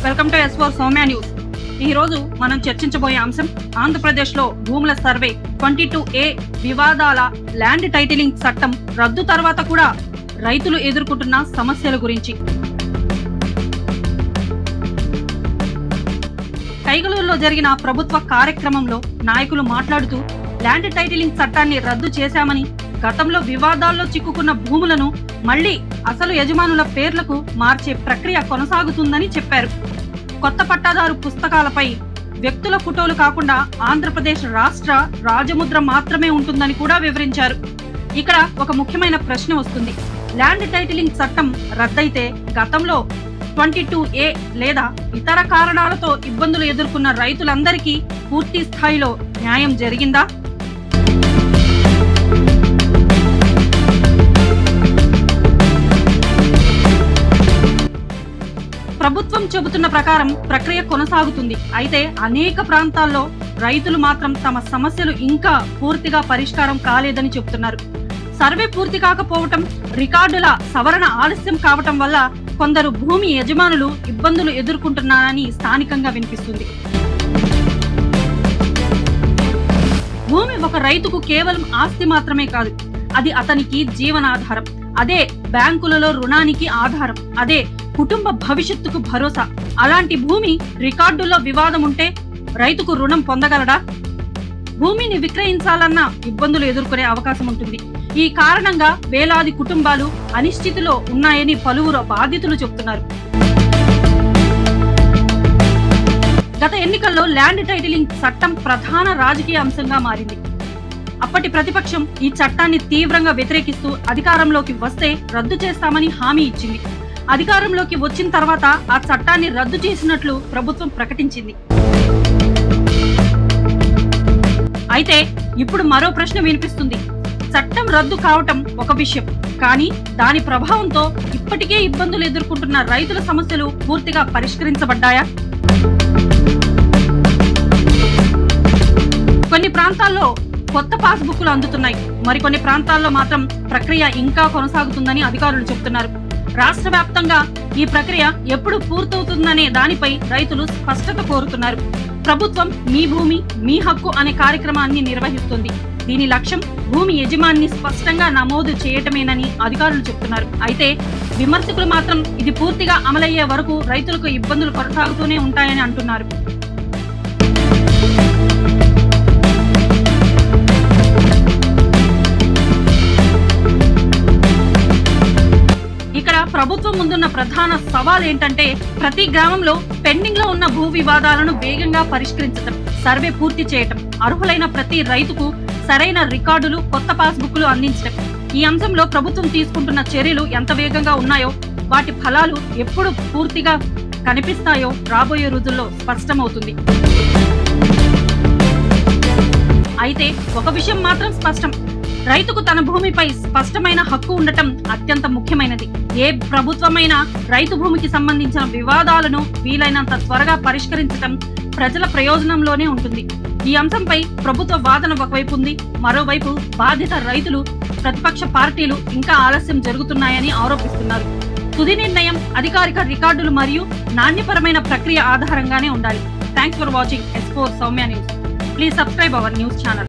Welcome to S4 Soumya news. ఈ రోజు మనం చర్చించబోయే అంశం ఆంధ్రప్రదేశ్లో భూముల సర్వే 22A వివాదాల ల్యాండ్ టైటిలింగ్ చట్టం రద్దు తర్వాత కూడా రైతులు ఎదుర్కొంటున్న సమస్యల గురించి. కైగలూరులో జరిగిన ప్రభుత్వ కార్యక్రమంలో నాయకులు మాట్లాడుతూ ల్యాండ్ టైటిలింగ్ చట్టాన్ని రద్దు చేశామని, గతంలో వివాదాల్లో చిక్కుకున్న భూములను మళ్లీ అసలు యజమానుల పేర్లకు మార్చే ప్రక్రియ కొనసాగుతుందని చెప్పారు. కొత్త పట్టాదారు పుస్తకాలపై వ్యక్తుల ఫోటోలు కాకుండా ఆంధ్రప్రదేశ్ రాష్ట్ర రాజముద్ర మాత్రమే ఉంటుందని కూడా వివరించారు. ఇక్కడ ఒక ముఖ్యమైన ప్రశ్న వస్తుంది. ల్యాండ్ టైటిలింగ్ చట్టం రద్దయితే గతంలో 22A లేదా ఇతర కారణాలతో ఇబ్బందులు ఎదుర్కొన్న రైతులందరికీ పూర్తి స్థాయిలో న్యాయం జరిగిందా? ప్రభుత్వం చెబుతున్న ప్రకారం ప్రక్రియ కొనసాగుతుంది. అయితే అనేక ప్రాంతాల్లో రైతులు మాత్రం తమ సమస్యలు ఇంకా పూర్తిగా పరిష్కారం కాలేదని చెబుతున్నారు. సర్వే పూర్తి కాకపోవటం, రికార్డుల సవరణ ఆలస్యం కావటం వల్ల కొందరు భూమి యజమానులు ఇబ్బందులు ఎదుర్కొంటున్నారని స్థానికంగా వినిపిస్తుంది. భూమి ఒక రైతుకు కేవలం ఆస్తి మాత్రమే కాదు, అది అతనికి జీవనాధారం. అదే బ్యాంకులలో రుణానికి ఆధారం. అదే కుటుంబ భవిష్యత్తుకు భరోసా. అలాంటి భూమి రికార్డుల్లో వివాదం ఉంటే రైతుకు రుణం పొందగలడా? భూమిని విక్రయించాలన్న ఇబ్బందులు ఎదుర్కొనే అవకాశం ఉంటుంది. ఈ కారణంగా వేలాది కుటుంబాలు అనిశ్చితిలో ఉన్నాయని పలువురు బాధితులు చెబుతున్నారు. గత ఎన్నికల్లో ల్యాండ్ టైటిలింగ్ చట్టం ప్రధాన రాజకీయ అంశంగా మారింది. అప్పటి ప్రతిపక్షం ఈ చట్టాన్ని తీవ్రంగా వ్యతిరేకిస్తూ అధికారంలోకి వస్తే రద్దు చేస్తామని హామీ ఇచ్చింది. అధికారంలోకి వచ్చిన తర్వాత ఆ చట్టాన్ని రద్దు చేసినట్లు ప్రభుత్వం ప్రకటించింది. అయితే ఇప్పుడు మరో ప్రశ్న వినిపిస్తుంది. చట్టం రద్దు కావటం ఒక విషయం, కానీ దాని ప్రభావంతో ఇప్పటికే ఇబ్బందులు ఎదుర్కొంటున్న రైతుల సమస్యలు పూర్తిగా పరిష్కరించబడ్డాయా? కొన్ని ప్రాంతాల్లో కొత్త పాస్బుక్లు అందుతున్నాయి. మరికొన్ని ప్రాంతాల్లో మాత్రం ప్రక్రియ ఇంకా కొనసాగుతుందని అధికారులు చెబుతున్నారు. రాష్ట్ర వ్యాప్తంగా ఈ ప్రక్రియ ఎప్పుడు పూర్తవుతుందనే దానిపై రైతులు స్పష్టత కోరుతున్నారు. ప్రభుత్వం మీ భూమి మీ హక్కు అనే కార్యక్రమాన్ని నిర్వహిస్తుంది. దీని లక్ష్యం భూమి యజమానిని స్పష్టంగా నమోదు చేయటమేనని అధికారులు చెబుతున్నారు. అయితే విమర్శకులు మాత్రం ఇది పూర్తిగా అమలయ్యే వరకు రైతులకు ఇబ్బందులు కొనసాగుతూనే ఉంటాయని అంటున్నారు. ఇక్కడ ప్రభుత్వం ముందున్న ప్రధాన సవాల్ ఏంటంటే ప్రతి గ్రామంలో పెండింగ్ లో ఉన్న భూ వివాదాలను వేగంగా పరిష్కరించడం, సర్వే పూర్తి చేయటం, అర్హులైన ప్రతి రైతుకు సరైన రికార్డులు, కొత్త పాస్బుక్లు అందించడం. ఈ అంశంలో ప్రభుత్వం తీసుకుంటున్న చర్యలు ఎంత వేగంగా ఉన్నాయో, వాటి ఫలాలు ఎప్పుడు పూర్తిగా కనిపిస్తాయో రాబోయే రోజుల్లో స్పష్టమవుతుంది. అయితే ఒక విషయం మాత్రం స్పష్టం. రైతుకు తన భూమిపై స్పష్టమైన హక్కు ఉండటం అత్యంత ముఖ్యమైనది. ఏ ప్రభుత్వమైనా రైతు భూమికి సంబంధించిన వివాదాలను వీలైనంత త్వరగా పరిష్కరించడం ప్రజల ప్రయోజనంలోనే ఉంటుంది. ఈ అంశంపై ప్రభుత్వ వాదన ఒకవైపు ఉంది, మరోవైపు బాధిత రైతులు, ప్రతిపక్ష పార్టీలు ఇంకా ఆలస్యం జరుగుతున్నాయని ఆరోపిస్తున్నారు. తుది నిర్ణయం అధికారిక రికార్డులు మరియు నాణ్యపరమైన ప్రక్రియ ఆధారంగానే ఉండాలి. Thanks for watching S4 Soumya news. Please subscribe our news channel.